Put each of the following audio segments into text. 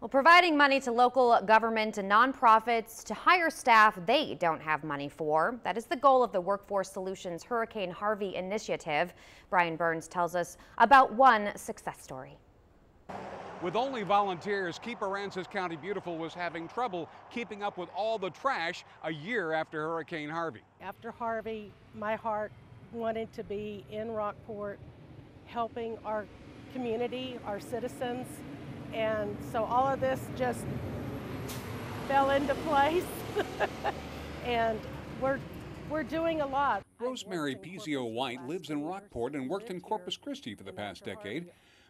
Well, providing money to local government and nonprofits to hire staff they don't have money for. That is the goal of the Workforce Solutions Hurricane Harvey initiative. Brian Burns tells us about one success story. With only volunteers, Keep Aransas County Beautiful was having trouble keeping up with all the trash a year after Hurricane Harvey. After Harvey, my heart wanted to be in Rockport, helping our community, our citizens. And so all of this just fell into place. And we're doing a lot. Rosemary Pizio White lives in Rockport and worked in Corpus Christi for the past decade.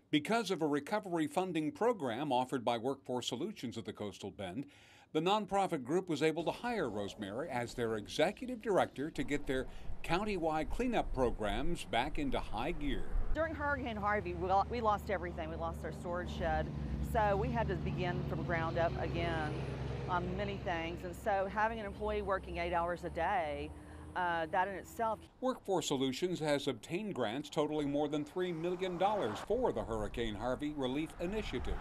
Because of a recovery funding program offered by Workforce Solutions at the Coastal Bend, the nonprofit group was able to hire Rosemary as their executive director to get their countywide cleanup programs back into high gear. During Hurricane Harvey, we lost everything. We lost our storage shed, so we had to begin from ground up again on many things. And so having an employee working 8 hours a day, that in itself. Workforce Solutions has obtained grants totaling more than $3 million for the Hurricane Harvey Relief Initiative.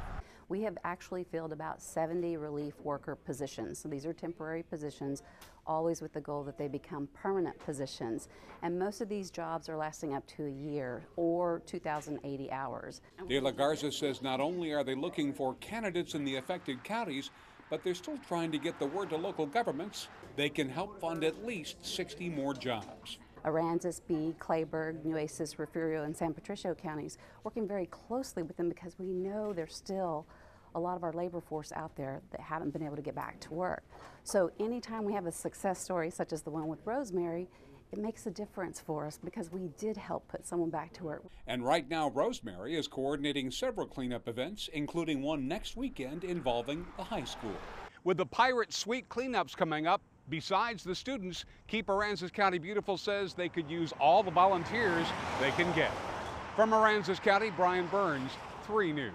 We have actually filled about 70 relief worker positions. So these are temporary positions, always with the goal that they become permanent positions. And most of these jobs are lasting up to a year or 2,080 hours. De La Garza says not only are they looking for candidates in the affected counties, but they're still trying to get the word to local governments they can help fund at least 60 more jobs. Aransas, Bee, Clayburgh, Nueces, Refugio, and San Patricio counties, working very closely with them because we know there's still a lot of our labor force out there that haven't been able to get back to work. So anytime we have a success story such as the one with Rosemary, it makes a difference for us because we did help put someone back to work. And right now, Rosemary is coordinating several cleanup events, including one next weekend involving the high school. With the Pirate Suite cleanups coming up, besides the students, Keep Aransas County Beautiful says they could use all the volunteers they can get. From Aransas County, Brian Burns, 3 News.